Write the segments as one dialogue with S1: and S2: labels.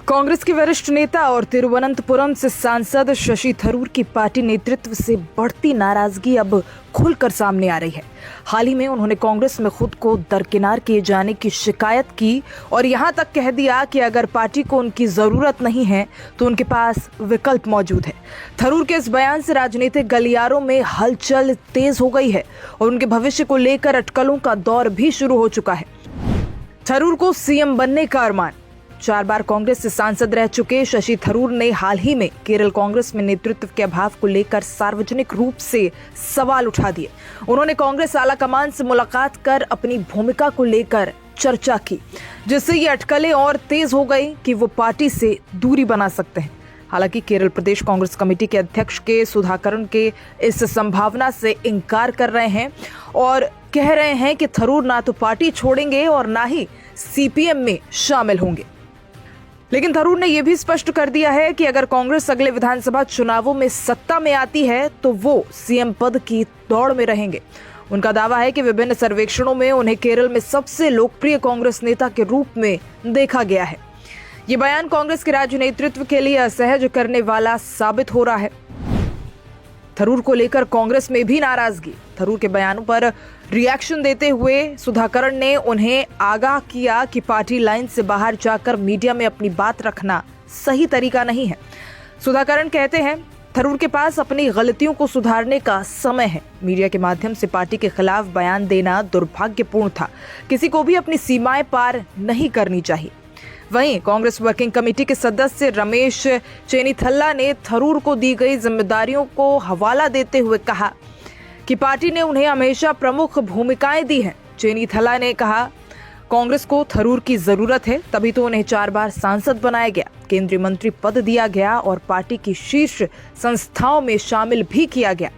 S1: कांग्रेस के वरिष्ठ नेता और तिरुवनंतपुरम से सांसद शशि थरूर की पार्टी नेतृत्व से बढ़ती नाराजगी अब खुलकर सामने आ रही है। हाल ही में उन्होंने कांग्रेस में खुद को दरकिनार किए जाने की शिकायत की और यहां तक कह दिया कि अगर पार्टी को उनकी जरूरत नहीं है तो उनके पास विकल्प मौजूद है। थरूर के इस बयान से राजनीतिक गलियारों में हलचल तेज हो गई है और उनके भविष्य को लेकर अटकलों का दौर भी शुरू हो चुका है। थरूर को सीएम बनने का अरमान। 4 बार कांग्रेस से सांसद रह चुके शशि थरूर ने हाल ही में केरल कांग्रेस में नेतृत्व के अभाव को लेकर सार्वजनिक रूप से सवाल उठा दिए। उन्होंने कांग्रेस आलाकमान से मुलाकात कर अपनी भूमिका को लेकर चर्चा की, जिससे ये अटकलें और तेज हो गई कि वो पार्टी से दूरी बना सकते हैं। हालांकि केरल प्रदेश कांग्रेस कमेटी के अध्यक्ष के सुधाकरण के इस संभावना से इनकार कर रहे हैं और कह रहे हैं कि थरूर ना तो पार्टी छोड़ेंगे और ना ही सीपीएम में शामिल होंगे। लेकिन थरूर ने यह भी स्पष्ट कर दिया है कि अगर कांग्रेस अगले विधानसभा चुनावों में सत्ता में आती है तो वो सीएम पद की दौड़ में रहेंगे। उनका दावा है कि विभिन्न सर्वेक्षणों में उन्हें केरल में सबसे लोकप्रिय कांग्रेस नेता के रूप में देखा गया है। ये बयान कांग्रेस के राज्य नेतृत्व के लिए असहज करने वाला साबित हो रहा है। थरूर को लेकर कांग्रेस में भी नाराजगी। थरूर के बयानों पर रिएक्शन देते हुए सुधाकरण ने उन्हें आगाह किया कि पार्टी लाइन से बाहर जाकर मीडिया में अपनी बात रखना सही तरीका नहीं है। सुधाकरण कहते हैं, थरूर के पास अपनी गलतियों को सुधारने का समय है। मीडिया के माध्यम से पार्टी के खिलाफ बयान देना दुर्भाग्यपूर्ण था। किसी को भी अपनी सीमाएं पार नहीं करनी चाहिए। वहीं कांग्रेस वर्किंग कमेटी के सदस्य रमेश चेनीथल्ला ने थरूर को दी गई जिम्मेदारियों को हवाला देते हुए कहा कि पार्टी ने उन्हें हमेशा प्रमुख भूमिकाएं दी हैं। चेनीथल्ला ने कहा, कांग्रेस को थरूर की जरूरत है, तभी तो उन्हें 4 बार सांसद बनाया गया, केंद्रीय मंत्री पद दिया गया और पार्टी की शीर्ष संस्थाओं में शामिल भी किया गया।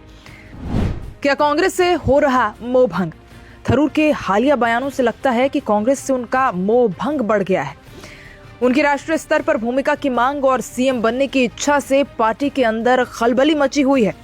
S1: क्या कांग्रेस से हो रहा मोह भंग? थरूर के हालिया बयानों से लगता है कि कांग्रेस से उनका मोह भंग बढ़ गया है। उनकी राष्ट्रीय स्तर पर भूमिका की मांग और सीएम बनने की इच्छा से पार्टी के अंदर खलबली मची हुई है।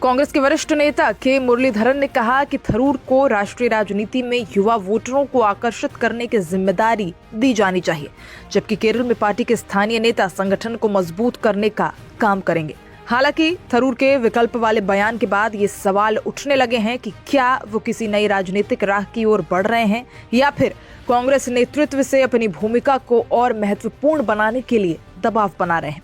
S1: कांग्रेस के वरिष्ठ नेता के मुरलीधरन ने कहा कि थरूर को राष्ट्रीय राजनीति में युवा वोटरों को आकर्षित करने की जिम्मेदारी दी जानी चाहिए, जबकि केरल में पार्टी के स्थानीय नेता संगठन को मजबूत करने का काम करेंगे। हालांकि थरूर के विकल्प वाले बयान के बाद ये सवाल उठने लगे हैं कि क्या वो किसी नई राजनीतिक राह की ओर बढ़ रहे हैं या फिर कांग्रेस नेतृत्व से अपनी भूमिका को और महत्वपूर्ण बनाने के लिए दबाव बना रहे हैं।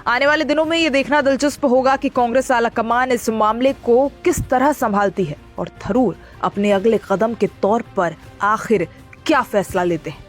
S1: आने वाले दिनों में ये देखना दिलचस्प होगा कि कांग्रेस आलाकमान इस मामले को किस तरह संभालती है और थरूर अपने अगले कदम के तौर पर आखिर क्या फैसला लेते हैं।